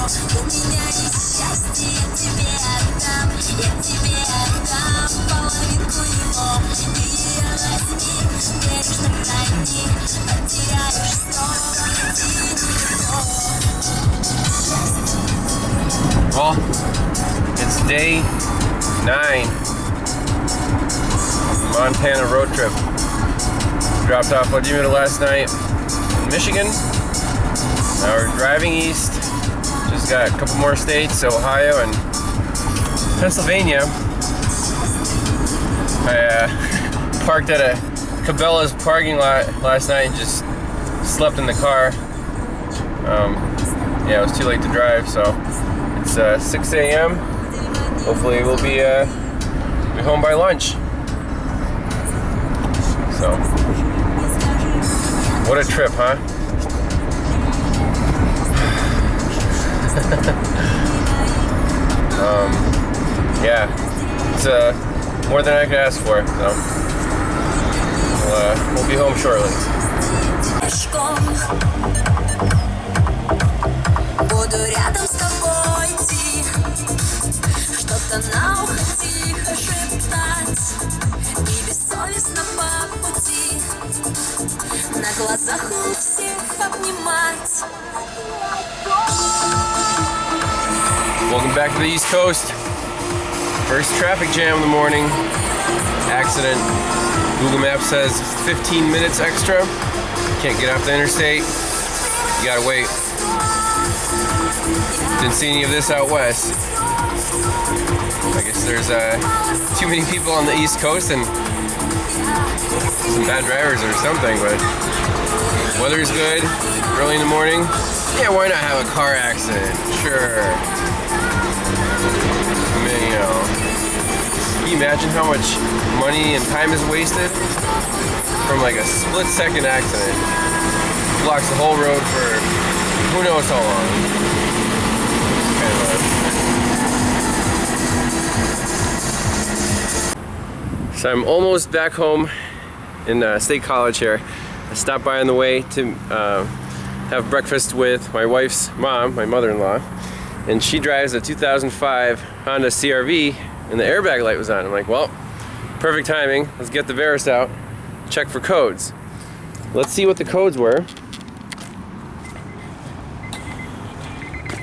Well, it's day 9. Montana road trip. Dropped off Vladimir last night in Michigan. Now we're driving east. Just got a couple more states, Ohio and Pennsylvania. I parked at a Cabela's parking lot last night and just slept in the car. Yeah, it was too late to drive, so it's 6 a.m. Hopefully we'll be home by lunch. So, what a trip, huh? Yeah, it's more than I could ask for. So, we'll be home shortly. Буду рядом с тобой идти, что-то на ухо тихо шептать и бессовестно по пути на глазах у всех обнимать. Welcome back to the East Coast. First traffic jam in the morning. Accident. Google Maps says 15 minutes extra. Can't get off the interstate. You gotta wait. Didn't see any of this out west. I guess there's too many people on the East Coast and some bad drivers or something, but weather's good, early in the morning. Yeah, why not have a car accident? Sure. I mean, you know, can you imagine how much money and time is wasted from like a split-second accident? Blocks the whole road for who knows how long. So I'm almost back home in State College here. I stopped by on the way to have breakfast with my wife's mom, my mother-in-law, and she drives a 2005 Honda CRV and the airbag light was on. I'm like, well, perfect timing. Let's get the Verus out, check for codes. Let's see what the codes were.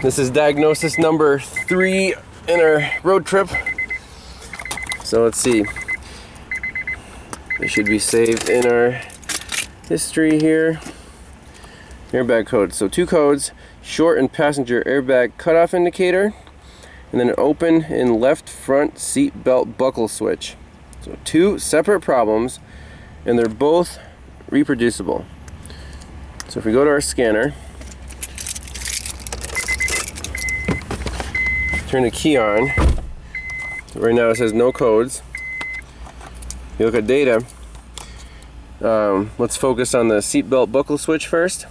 This is diagnosis number 3 in our road trip. So let's see. They should be saved in our history here. Airbag code. So 2 codes: short and passenger airbag cutoff indicator, and then an open and left front seat belt buckle switch. So 2 separate problems, and they're both reproducible. So if we go to our scanner, turn the key on. So right now it says no codes. If you look at data, let's focus on the seatbelt buckle switch first.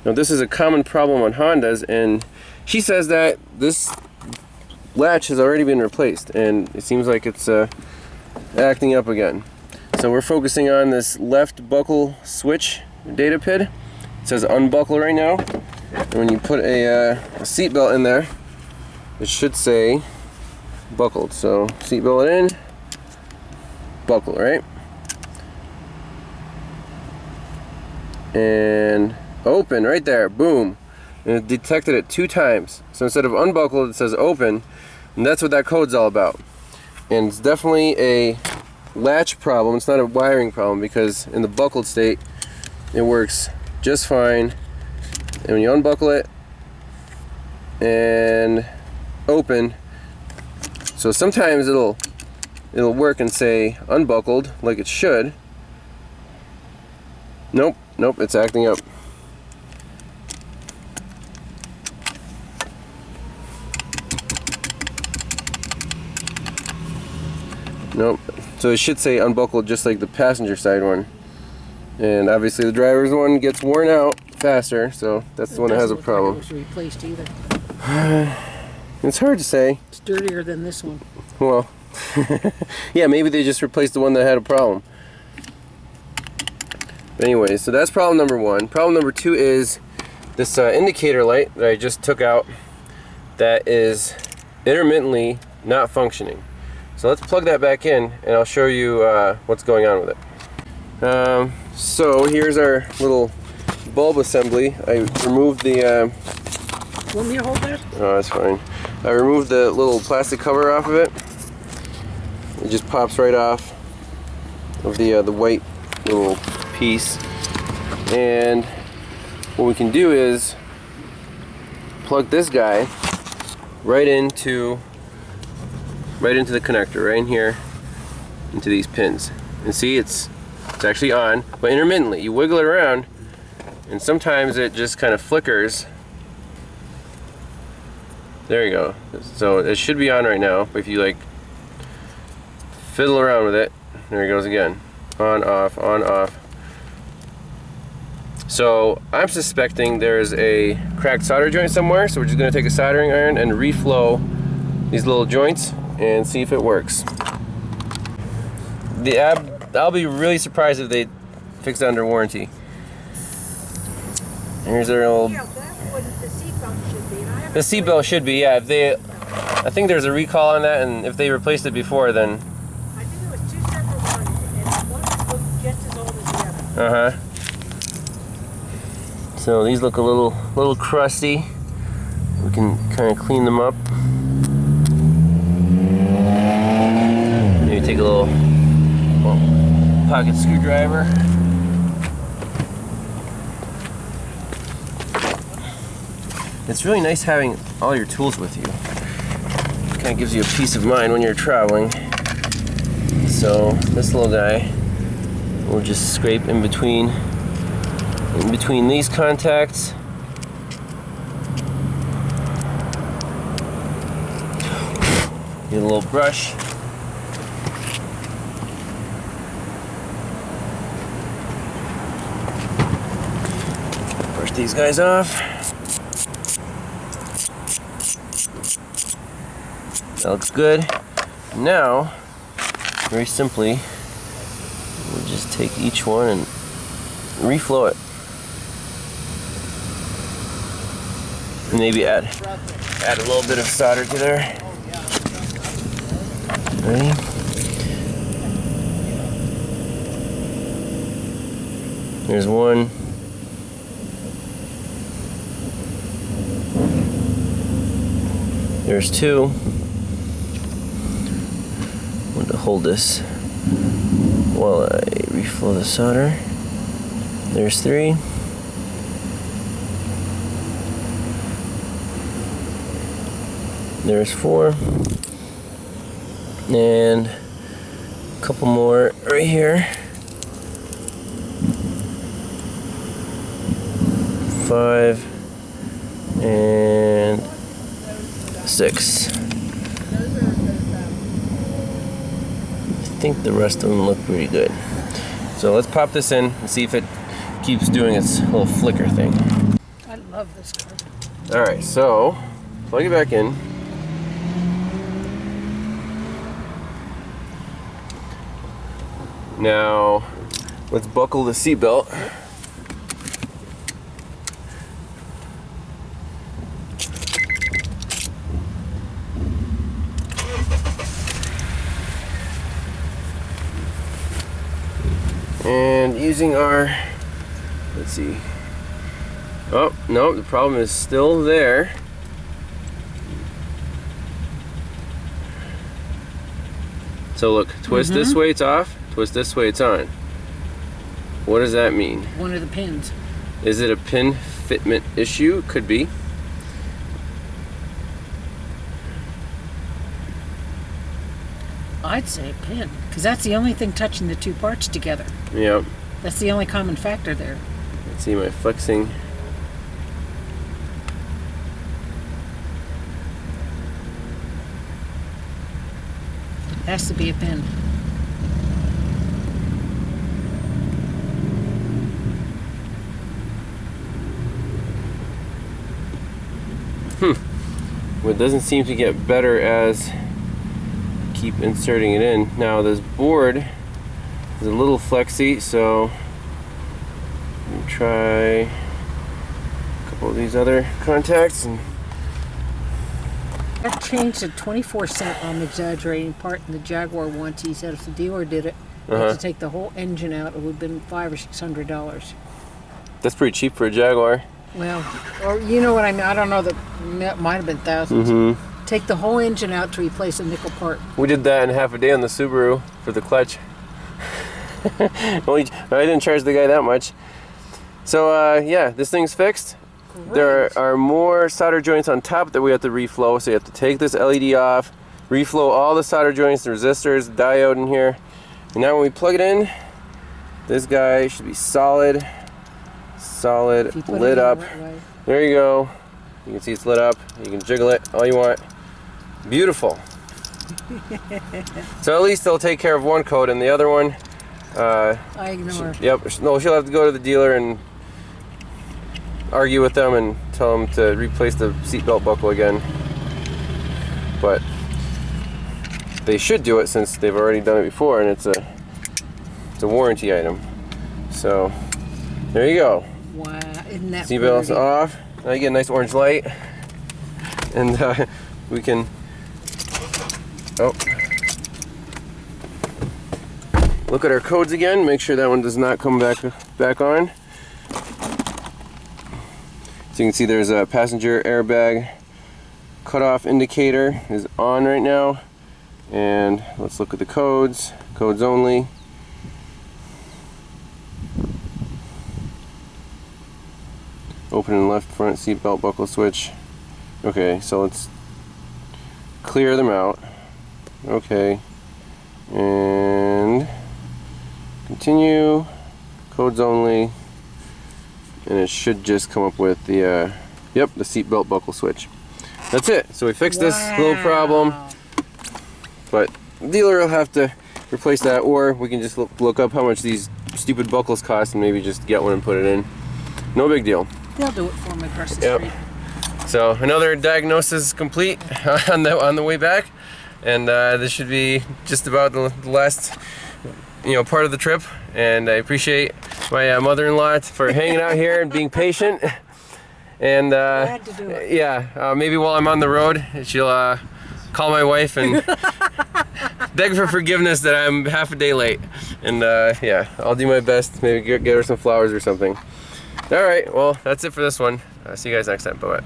Now this is a common problem on Hondas, and she says that this latch has already been replaced and it seems like it's acting up again. So we're focusing on this left buckle switch data PHAD. It says unbuckle right now, and when you put a seatbelt in there, it should say buckled. So seatbelt in, buckle, right? And open right there, boom. And it detected it 2 times. So instead of unbuckled, it says open, and that's what that code's all about. And it's definitely a latch problem. It's not a wiring problem, because in the buckled state, it works just fine. And when you unbuckle it and open, so sometimes it'll work and say unbuckled like it should. Nope, it's acting up. Nope. So it should say unbuckled just like the passenger side one. And obviously the driver's one gets worn out faster, so that's the one that has a problem. It was replaced either. It's hard to say. It's dirtier than this one. Well, yeah, maybe they just replaced the one that had a problem. But anyway, so that's problem number 1. Problem number 2 is this indicator light that I just took out. that is intermittently not functioning. So let's plug that back in and I'll show you what's going on with it. So here's our little bulb assembly. I removed the... Want me to hold that? Oh, that's fine. I removed the little plastic cover off of it. It just pops right off of the white little piece. And what we can do is plug this guy right into the connector, right in here, into these pins. And see, it's actually on, but intermittently. You wiggle it around, and sometimes it just kind of flickers. There you go. So it should be on right now, but if you like fiddle around with it, there it goes again. On, off, on, off. So I'm suspecting there's a cracked solder joint somewhere, so we're just going to take a soldering iron and reflow these little joints and see if it works. I'll be really surprised if they fix it under warranty. Here's our old... Yeah, that's what the seatbelt should be. The seatbelt should be, yeah. If they, I think there's a recall on that, and if they replaced it before, then... I think it was 2 separate ones, and one looked just as old as the other. So these look a little crusty. We can kind of clean them up. Maybe take a little pocket screwdriver. It's really nice having all your tools with you. It kind of gives you a peace of mind when you're traveling. So this little guy will just scrape in between these contacts. Get a little brush. Brush these guys off. That looks good. Now, very simply, we'll just take each one and reflow it. And maybe add a little bit of solder to there. Ready? There's one. There's two. I'm going to hold this while I reflow the solder. There's three. There's four. And a couple more right here. 5 and 6. I think the rest of them look pretty good. So let's pop this in and see if it keeps doing its little flicker thing. I love this car. Alright, so plug it back in. Now let's buckle the seatbelt. And using our, let's see. Oh, no, the problem is still there. So look, twist this way, it's off. Twist this way, it's on. What does that mean? One of the pins. Is it a pin fitment issue? Could be. I'd say a pin, because that's the only thing touching the two parts together. Yep. That's the only common factor there. Let's see my flexing. Has to be a pin. Well, it doesn't seem to get better as keep inserting it in. Now this board is a little flexy, so let me try a couple of these other contacts and That changed to 24 cent, I'm exaggerating, part in the Jaguar once. He said if the dealer did it, to take the whole engine out, it would have been $500 or $600. That's pretty cheap for a Jaguar. Well, or you know what I mean. I don't know. That might have been thousands. Take the whole engine out to replace a nickel part. We did that in half a day on the Subaru for the clutch. I didn't charge the guy that much. So yeah, this thing's fixed. Great. There are more solder joints on top that we have to reflow. So you have to take this LED off, reflow all the solder joints, the resistors, the diode in here. And now when we plug it in, this guy should be solid, lit up. There you go. You can see it's lit up. You can jiggle it all you want. Beautiful. So at least they'll take care of one code, and the other one, I ignore. Yep. No, she'll have to go to the dealer and argue with them and tell them to replace the seatbelt buckle again. But they should do it since they've already done it before, and it's a warranty item. So there you go. Wow, isn't that Seatbelt's pretty? off. Now you get a nice orange light, and we can. Oh. Look at our codes again. Make sure that one does not come back on. So you can see there's a passenger airbag cutoff indicator is on right now. And let's look at the codes. Codes only. Open and left front seat belt buckle switch. Okay, so let's clear them out. Okay. And continue. Codes only. And it should just come up with the yep, the seat belt buckle switch. That's it. So we fixed this little problem. But the dealer will have to replace that, or we can just look up how much these stupid buckles cost and maybe just get one and put it in. No big deal. They'll do it for me across the street. So another diagnosis complete on the way back, and this should be just about the last part of the trip. And I appreciate my mother-in-law for hanging out here and being patient. And Glad to do it. yeah, maybe while I'm on the road, she'll call my wife and beg for forgiveness that I'm half a day late. And yeah, I'll do my best. Maybe get her some flowers or something. All right, well, that's it for this one. See you guys next time. Bye-bye.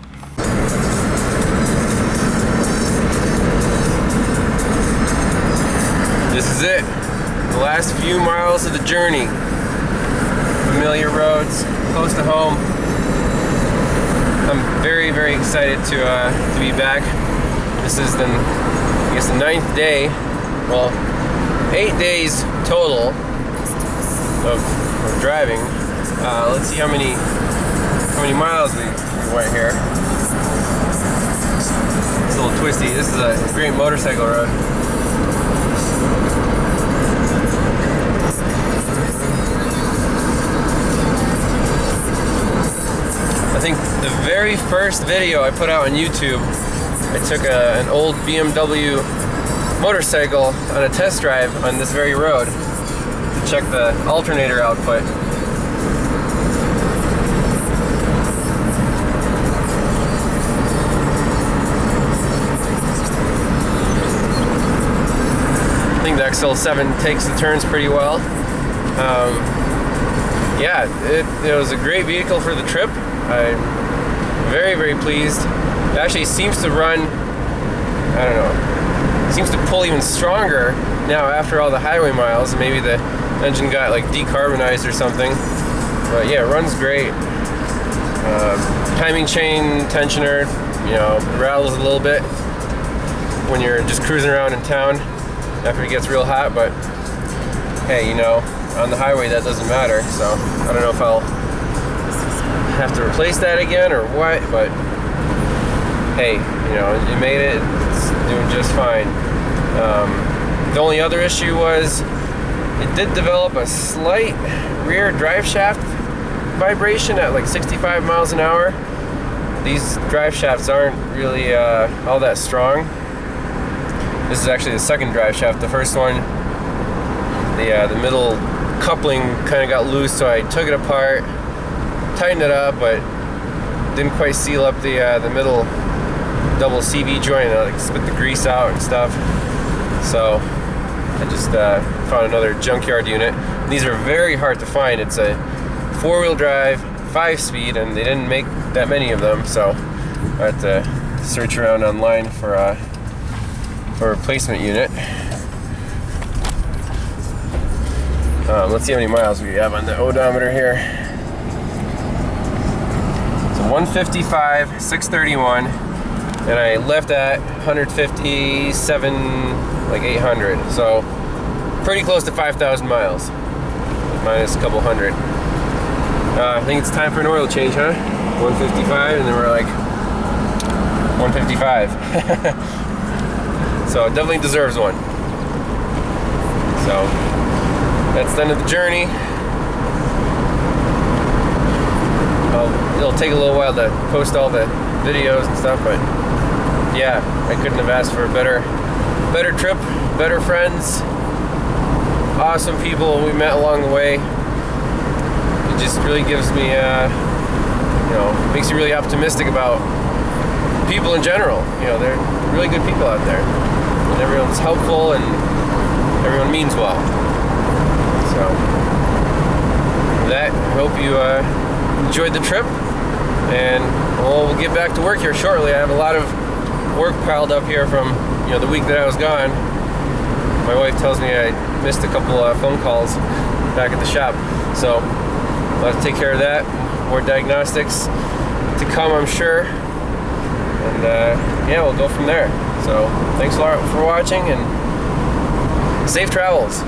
This is it. The last few miles of the journey. Familiar roads, close to home. I'm very, very excited to be back. This is the 9th day. Well, 8 days total of driving. Let's see how many miles we went here. It's a little twisty. This is a great motorcycle road. I think the very first video I put out on YouTube, I took an old BMW motorcycle on a test drive on this very road to check the alternator output. I think the XL7 takes the turns pretty well. Yeah, it was a great vehicle for the trip. I'm very, very pleased. It actually seems to run, I don't know, seems to pull even stronger now after all the highway miles. Maybe the engine got like decarbonized or something. But yeah, it runs great. Timing chain tensioner, rattles a little bit when you're just cruising around in town after it gets real hot, but hey, on the highway that doesn't matter. So I don't know if I'll have to replace that again or what, but hey, you made it. It's doing just fine. The only other issue was it did develop a slight rear drive shaft vibration at like 65 miles an hour. These drive shafts aren't really all that strong. This is actually the second drive shaft. The first one, the middle coupling kind of got loose, so I took it apart, tightened it up, but didn't quite seal up the middle double CV joint, like spit the grease out and stuff. So I just found another junkyard unit. These are very hard to find. It's a 4-wheel drive, 5-speed, and they didn't make that many of them, so I had to search around online for a replacement unit. Let's see how many miles we have on the odometer here. So 155, 631, and I left at 157, like 800. So pretty close to 5,000 miles, minus a couple hundred. I think it's time for an oil change, huh? 155, and then we're like 155. So it definitely deserves one. So that's the end of the journey. It'll take a little while to post all the videos and stuff, but yeah, I couldn't have asked for a better trip, better friends, awesome people we met along the way. It just really gives me, makes you really optimistic about people in general. You know, they're really good people out there, and everyone's helpful and everyone means well. So with that, I hope you enjoyed the trip, and we'll get back to work here shortly. I have a lot of work piled up here from the week that I was gone. My wife tells me I missed a couple phone calls back at the shop, so I'll have to take care of that. More diagnostics to come, I'm sure, and yeah, we'll go from there. So thanks a lot for watching, and safe travels.